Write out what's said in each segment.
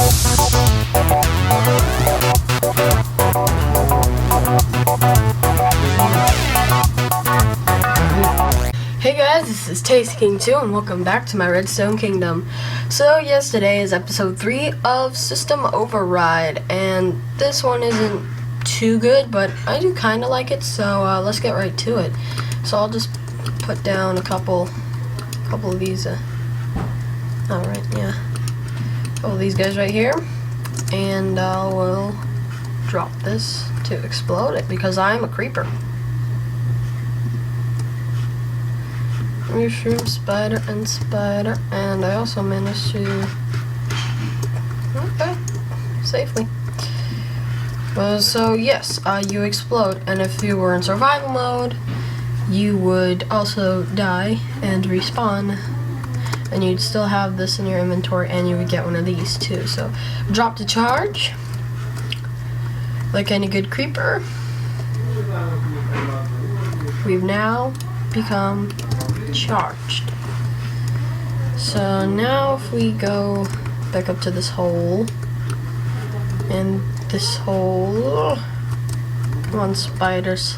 Hey guys, this is Tasty King 2 and welcome back to my Redstone Kingdom. So yes, today is episode 3 of System Override, and this one isn't too good, but I do kind of like it, so let's get right to it. So I'll just put down a couple of these, alright, yeah, a couple of these guys right here, and I will drop this to explode it, because I'm a creeper. Mushroom, spider, and I also managed to, okay, safely. So yes, you explode, and if you were in survival mode, you would also die and respawn, and you'd still have this in your inventory, and you would get one of these too. So drop to charge, like any good creeper. We've now become charged. So now if we go back up to this hole, and this hole, come on spiders,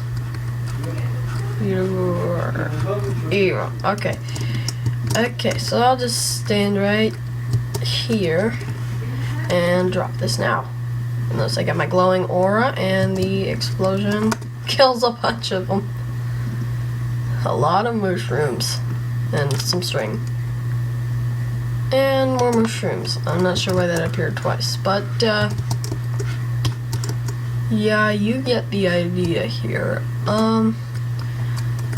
okay, so I'll just stand right here and drop this now. And notice I got my glowing aura, and the explosion kills a bunch of them. A lot of mushrooms and some string and more mushrooms. I'm not sure why that appeared twice, but yeah, you get the idea here.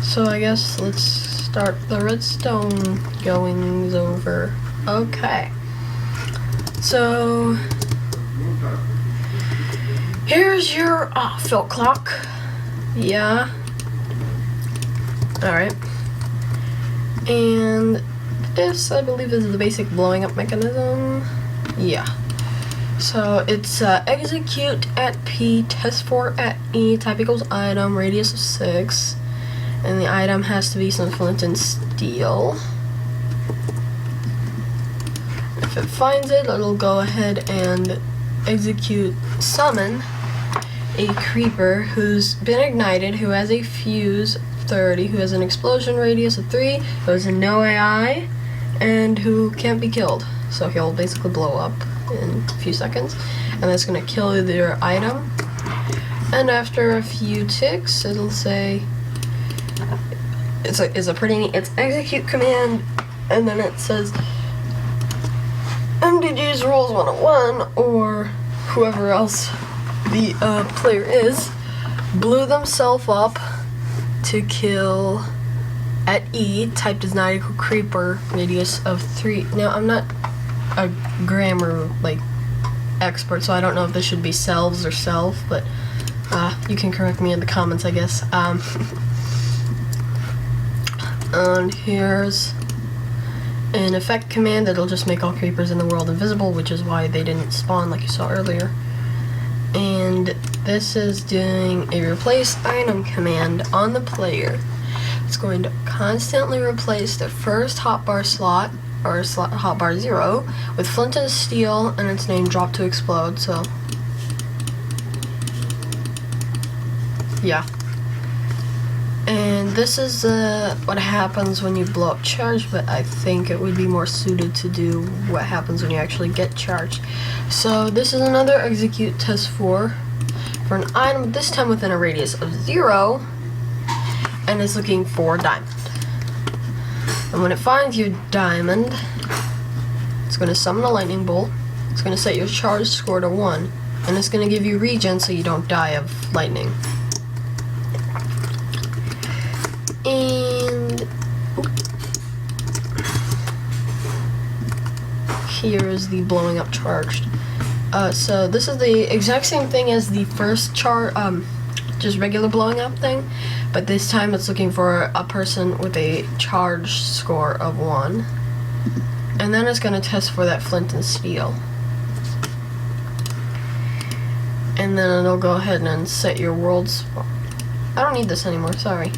So I guess let's start the redstone goings over. Okay, so here's your fill clock. Yeah. Alright, and this, I believe, is the basic blowing up mechanism. Yeah, so it's execute at P, test for at E, type equals item, radius of 6, and the item has to be some flint and steel. If it finds it, it'll go ahead and execute summon a creeper who's been ignited, who has a fuse 30, who has an explosion radius of 3, who has no AI, and who can't be killed. So he'll basically blow up in a few seconds, and that's going to kill their item. And after a few ticks, it'll say, it's a pretty neat, it's execute command, and then it says MDG's Rules 101, or whoever else the player is, blew themselves up to kill at E, type does not equal creeper, radius of 3. Now, I'm not a grammar expert, so I don't know if this should be selves or self, but you can correct me in the comments, I guess. And here's an effect command that'll just make all creepers in the world invisible, which is why they didn't spawn like you saw earlier. And this is doing a replace item command on the player. It's going to constantly replace the first hotbar slot, or hotbar 0, with flint and steel, and its name drop to explode. So yeah, and this is what happens when you blow up charge, but I think it would be more suited to do what happens when you actually get charged. So this is another execute test for an item, this time within a radius of 0, and it's looking for diamond. And when it finds your diamond, it's going to summon a lightning bolt. It's going to set your charge score to 1, and it's going to give you regen so you don't die of lightning. And here is the blowing up charged. So this is the exact same thing as the first just regular blowing up thing, but this time it's looking for a person with a charge score of 1, and then it's going to test for that flint and steel, and then it'll go ahead and set your world spawn. I don't need this anymore, sorry.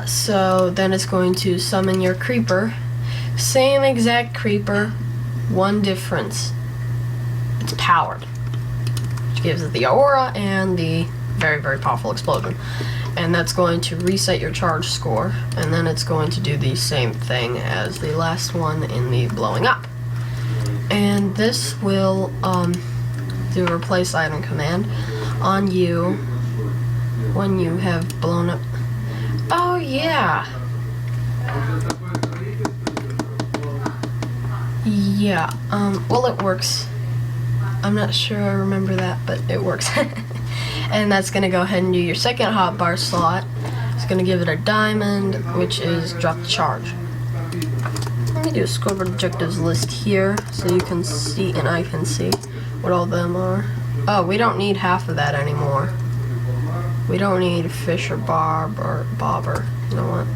So then it's going to summon your creeper Same exact creeper, one difference. It's powered, which gives it the aura and the very, very powerful explosion. And that's going to reset your charge score, and then it's going to do the same thing as the last one in the blowing up. And this will do a replace item command on you when you have blown up. Oh yeah. Yeah, well, it works. I'm not sure I remember that, but it works. And that's gonna go ahead and do your second hotbar slot. It's gonna give it a diamond, which is drop the charge. Let me do a scope objectives list here so you can see and I can see what all of them are. Oh, we don't need half of that anymore. We don't need fish or bob or bobber. You know what?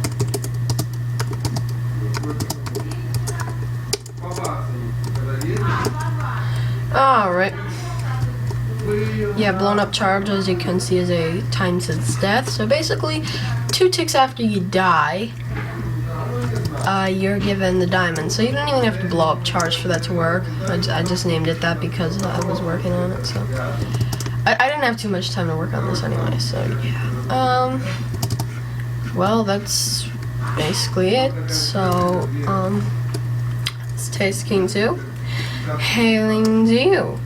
Alright. Yeah, blown up charge, as you can see, is a times its death. So basically, 2 ticks after you die, you're given the diamond. So you don't even have to blow up charge for that to work. I just named it that because I was working on it. So I didn't have too much time to work on this anyway. So yeah. Well, that's basically it. So it's Taste King 2. Hailing to you.